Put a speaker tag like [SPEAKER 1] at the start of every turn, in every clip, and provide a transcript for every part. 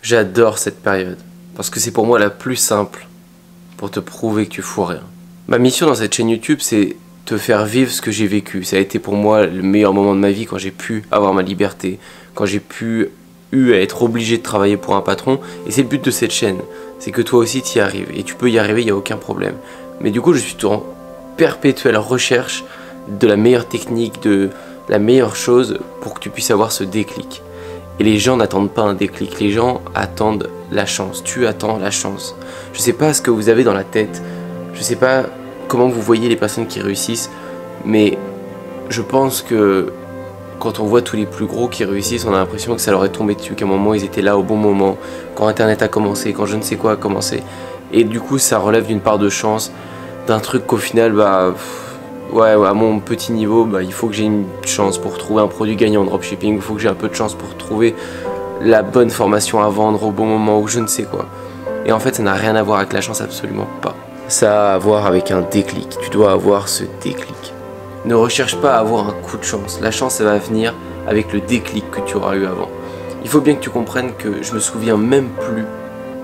[SPEAKER 1] J'adore cette période, parce que c'est pour moi la plus simple pour te prouver que tu fous rien. Ma mission dans cette chaîne YouTube, c'est te faire vivre ce que j'ai vécu. Ça a été pour moi le meilleur moment de ma vie quand j'ai pu avoir ma liberté, quand j'ai pu être obligé de travailler pour un patron. Et c'est le but de cette chaîne, c'est que toi aussi tu y arrives. Et tu peux y arriver, il n'y a aucun problème. Mais du coup, je suis en perpétuelle recherche de la meilleure technique, de la meilleure chose pour que tu puisses avoir ce déclic. Et les gens n'attendent pas un déclic, les gens attendent la chance. Tu attends la chance. Je sais pas ce que vous avez dans la tête, je sais pas comment vous voyez les personnes qui réussissent, mais je pense que quand on voit tous les plus gros qui réussissent, on a l'impression que ça leur est tombé dessus, qu'à un moment ils étaient là au bon moment, quand Internet a commencé, quand je ne sais quoi a commencé. Et du coup ça relève d'une part de chance, d'un truc qu'au final, ouais, à mon petit niveau, il faut que j'ai une chance pour trouver un produit gagnant en dropshipping, il faut que j'ai un peu de chance pour trouver la bonne formation à vendre au bon moment ou je ne sais quoi. Et en fait, ça n'a rien à voir avec la chance, absolument pas. Ça a à voir avec un déclic, tu dois avoir ce déclic. Ne recherche pas à avoir un coup de chance, la chance, elle va venir avec le déclic que tu auras eu avant. Il faut bien que tu comprennes que je me souviens même plus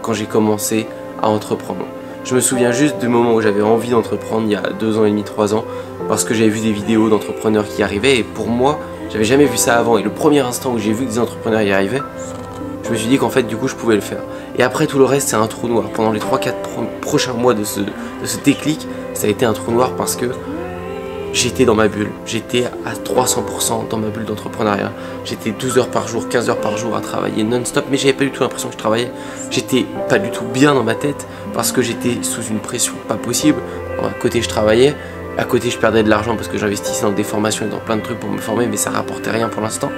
[SPEAKER 1] quand j'ai commencé à entreprendre. Je me souviens juste du moment où j'avais envie d'entreprendre il y a 2 ans et demi, 3 ans, parce que j'avais vu des vidéos d'entrepreneurs qui y arrivaient et pour moi, j'avais jamais vu ça avant. Et le premier instant où j'ai vu que des entrepreneurs y arrivaient, je me suis dit qu'en fait, du coup, je pouvais le faire. Et après, tout le reste, c'est un trou noir. Pendant les 3-4 prochains mois de ce déclic, ça a été un trou noir parce que j'étais dans ma bulle. J'étais à 300% dans ma bulle d'entrepreneuriat. J'étais 12 heures par jour, 15 heures par jour à travailler non-stop, mais j'avais pas du tout l'impression que je travaillais. J'étais pas du tout bien dans ma tête parce que j'étais sous une pression pas possible. À côté, je travaillais. À côté, je perdais de l'argent parce que j'investissais dans des formations et dans plein de trucs pour me former, mais ça rapportait rien pour l'instant.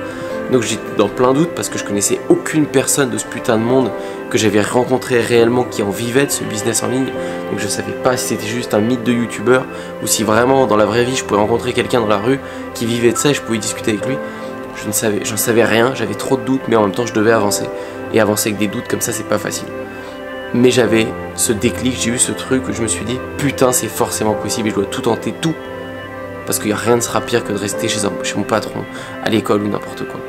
[SPEAKER 1] Donc j'étais dans plein doutes parce que je connaissais aucune personne de ce putain de monde que j'avais rencontré réellement qui en vivait de ce business en ligne. Donc je savais pas si c'était juste un mythe de youtubeur ou si vraiment dans la vraie vie je pouvais rencontrer quelqu'un dans la rue qui vivait de ça et je pouvais discuter avec lui. J'en savais rien, j'avais trop de doutes, mais en même temps je devais avancer. Et avancer avec des doutes comme ça, c'est pas facile. Mais j'avais ce déclic, j'ai eu ce truc où je me suis dit putain, c'est forcément possible et je dois tout tenter, tout. Parce qu'il n'y a rien ne sera pire que de rester chez mon patron, à l'école ou n'importe quoi.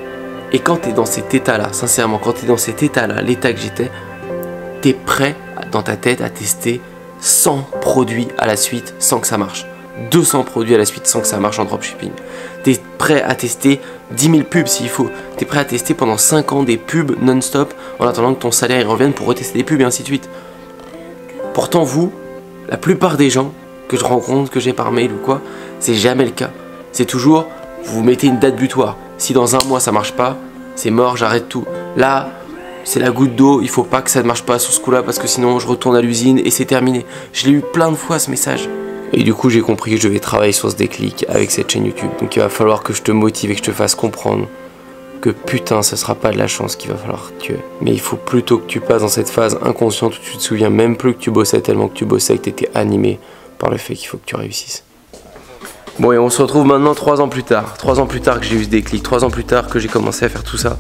[SPEAKER 1] Et quand tu es dans cet état-là, sincèrement, quand tu es dans cet état-là, l'état que j'étais, tu es prêt dans ta tête à tester 100 produits à la suite sans que ça marche. 200 produits à la suite sans que ça marche en dropshipping. Tu es prêt à tester 10 000 pubs s'il faut. Tu es prêt à tester pendant 5 ans des pubs non-stop en attendant que ton salaire y revienne pour retester des pubs et ainsi de suite. Pourtant, vous, la plupart des gens que je rencontre, que j'ai par mail ou quoi, c'est jamais le cas. C'est toujours, vous mettez une date butoir. Si dans 1 mois ça marche pas, c'est mort, j'arrête tout. Là, c'est la goutte d'eau, il faut pas que ça ne marche pas sur ce coup-là parce que sinon je retourne à l'usine et c'est terminé. Je l'ai eu plein de fois ce message. Et du coup, j'ai compris que je devais travailler sur ce déclic avec cette chaîne YouTube. Donc il va falloir que je te motive et que je te fasse comprendre que putain, ce sera pas de la chance qu'il va falloir que tu aies. Mais il faut plutôt que tu passes dans cette phase inconsciente où tu te souviens même plus que tu bossais tellement que tu bossais et que tu étais animé par le fait qu'il faut que tu réussisses. Bon, et on se retrouve maintenant 3 ans plus tard. 3 ans plus tard que j'ai eu ce déclic, 3 ans plus tard que j'ai commencé à faire tout ça.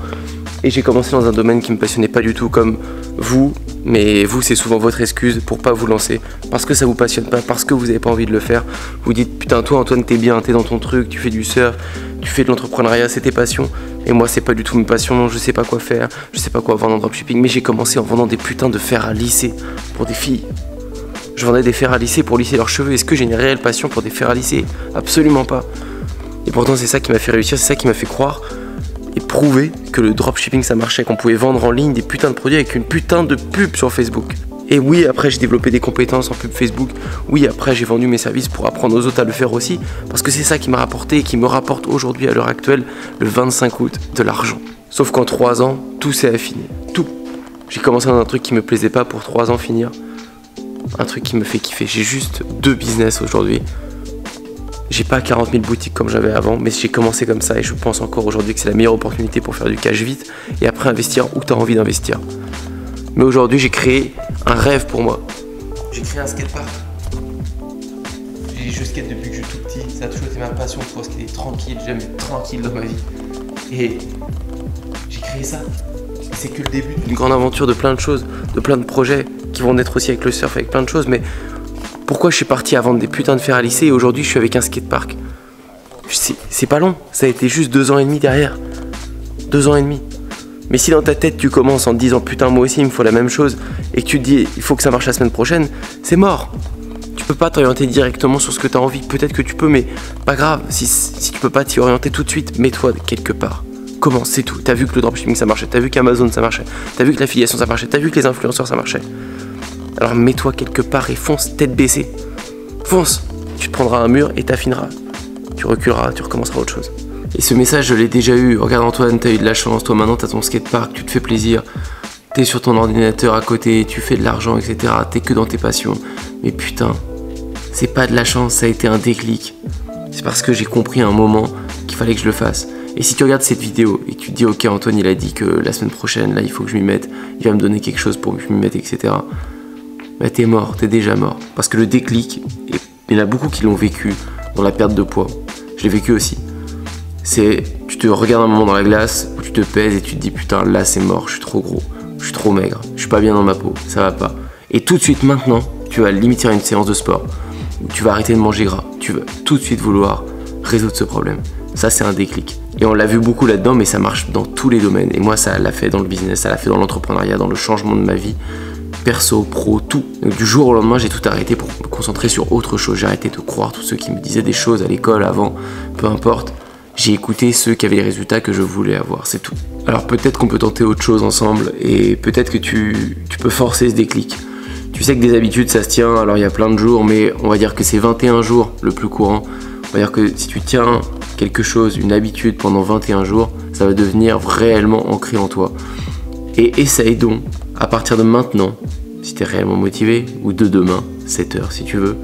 [SPEAKER 1] Et j'ai commencé dans un domaine qui me passionnait pas du tout comme vous. Mais vous, c'est souvent votre excuse pour pas vous lancer. Parce que ça vous passionne pas, parce que vous avez pas envie de le faire. Vous dites, putain, toi Antoine, t'es bien, t'es dans ton truc, tu fais du surf, tu fais de l'entrepreneuriat, c'est tes passions. Et moi, c'est pas du tout mes passions, je sais pas quoi faire, je sais pas quoi vendre en dropshipping. Mais j'ai commencé en vendant des putains de fers à lisser pour des filles. Je vendais des fers à lisser pour lisser leurs cheveux. Est-ce que j'ai une réelle passion pour des fers à lisser? Absolument pas. Et pourtant, c'est ça qui m'a fait réussir, c'est ça qui m'a fait croire et prouver que le dropshipping ça marchait, qu'on pouvait vendre en ligne des putains de produits avec une putain de pub sur Facebook. Et oui, après j'ai développé des compétences en pub Facebook. Oui, après j'ai vendu mes services pour apprendre aux autres à le faire aussi. Parce que c'est ça qui m'a rapporté et qui me rapporte aujourd'hui à l'heure actuelle, le 25 août, de l'argent. Sauf qu'en 3 ans, tout s'est affiné. Tout. J'ai commencé dans un truc qui me plaisait pas pour 3 ans finir. Un truc qui me fait kiffer. J'ai juste 2 business aujourd'hui. J'ai pas 40 000 boutiques comme j'avais avant, mais j'ai commencé comme ça et je pense encore aujourd'hui que c'est la meilleure opportunité pour faire du cash vite et après investir où tu as envie d'investir. Mais aujourd'hui, j'ai créé un rêve pour moi. J'ai créé un skatepark. Je skate depuis que je suis tout petit. Ça a toujours été ma passion de pouvoir skater tranquille. J'aime être tranquille dans ma vie. Et j'ai créé ça. Et c'est que le début d'une grande aventure de plein de choses, de plein de projets qui vont naître aussi avec le surf, avec plein de choses. Mais pourquoi je suis parti à vendre des putains de fers à lisser et aujourd'hui je suis avec un skatepark? C'est pas long, ça a été juste 2 ans et demi derrière. 2 ans et demi. Mais si dans ta tête tu commences en te disant putain moi aussi il me faut la même chose et que tu te dis il faut que ça marche la semaine prochaine, c'est mort. Tu peux pas t'orienter directement sur ce que tu as envie, peut-être que tu peux mais pas grave, si tu peux pas t'y orienter tout de suite, mets-toi quelque part. Commence, c'est tout. T'as vu que le dropshipping ça marchait, t'as vu qu'Amazon ça marchait, t'as vu que l'affiliation ça marchait, t'as vu que les influenceurs ça marchait. Alors mets-toi quelque part et fonce tête baissée. Fonce, tu te prendras un mur et t'affineras. Tu reculeras, tu recommenceras autre chose. Et ce message, je l'ai déjà eu. Regarde Antoine, t'as eu de la chance. Toi maintenant, t'as ton skatepark, tu te fais plaisir. T'es sur ton ordinateur à côté, tu fais de l'argent, etc. T'es que dans tes passions. Mais putain, c'est pas de la chance, ça a été un déclic. C'est parce que j'ai compris à un moment qu'il fallait que je le fasse. Et si tu regardes cette vidéo et que tu te dis, ok, Antoine, il a dit que la semaine prochaine, là, il faut que je m'y mette. Il va me donner quelque chose pour que je m'y mette, etc. Bah t'es mort, t'es déjà mort. Parce que le déclic, et il y en a beaucoup qui l'ont vécu dans la perte de poids. Je l'ai vécu aussi. C'est, tu te regardes un moment dans la glace où tu te pèses et tu te dis putain là c'est mort, je suis trop gros, je suis trop maigre, je suis pas bien dans ma peau, ça va pas. Et tout de suite maintenant, tu vas limiter une séance de sport, où tu vas arrêter de manger gras, tu vas tout de suite vouloir résoudre ce problème. Ça c'est un déclic. Et on l'a vu beaucoup là-dedans, mais ça marche dans tous les domaines. Et moi ça l'a fait dans le business, ça l'a fait dans l'entrepreneuriat, dans le changement de ma vie, perso, pro, tout. Donc, du jour au lendemain, j'ai tout arrêté pour me concentrer sur autre chose. J'ai arrêté de croire tous ceux qui me disaient des choses à l'école avant, peu importe. J'ai écouté ceux qui avaient les résultats que je voulais avoir, c'est tout. Alors peut-être qu'on peut tenter autre chose ensemble et peut-être que tu peux forcer ce déclic. Tu sais que des habitudes ça se tient, alors il y a plein de jours, mais on va dire que c'est 21 jours le plus courant. On va dire que si tu tiens quelque chose, une habitude pendant 21 jours, ça va devenir réellement ancré en toi. Et essaye donc, à partir de maintenant, si tu es réellement motivé, ou de demain, 7 heures si tu veux,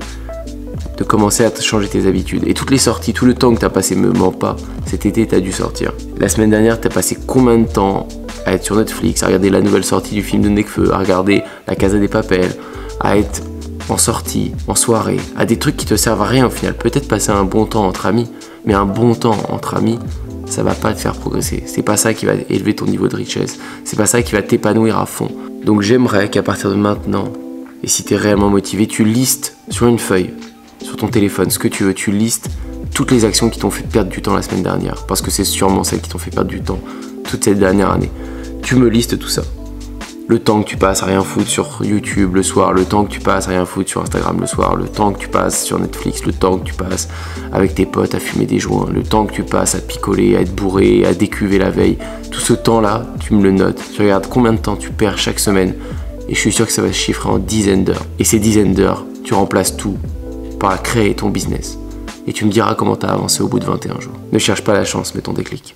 [SPEAKER 1] de commencer à changer tes habitudes. Et toutes les sorties, tout le temps que tu as passé, me mens pas, cet été tu as dû sortir. La semaine dernière, tu as passé combien de temps à être sur Netflix, à regarder la nouvelle sortie du film de Nekfeu, à regarder La Casa des Papel, à être en sortie, en soirée, à des trucs qui te servent à rien au final. Peut-être passer un bon temps entre amis, mais un bon temps entre amis, ça va pas te faire progresser. C'est pas ça qui va élever ton niveau de richesse. C'est pas ça qui va t'épanouir à fond. Donc j'aimerais qu'à partir de maintenant, et si tu es réellement motivé, tu listes sur une feuille, sur ton téléphone, ce que tu veux, tu listes toutes les actions qui t'ont fait perdre du temps la semaine dernière, parce que c'est sûrement celles qui t'ont fait perdre du temps toute cette dernière année. Tu me listes tout ça. Le temps que tu passes à rien foutre sur YouTube le soir, le temps que tu passes à rien foutre sur Instagram le soir, le temps que tu passes sur Netflix, le temps que tu passes avec tes potes à fumer des joints, le temps que tu passes à picoler, à être bourré, à décuver la veille. Tout ce temps-là, tu me le notes. Tu regardes combien de temps tu perds chaque semaine et je suis sûr que ça va se chiffrer en dizaines d'heures. Et ces dizaines d'heures, tu remplaces tout par créer ton business. Et tu me diras comment tu as avancé au bout de 21 jours. Ne cherche pas la chance, mais ton déclic.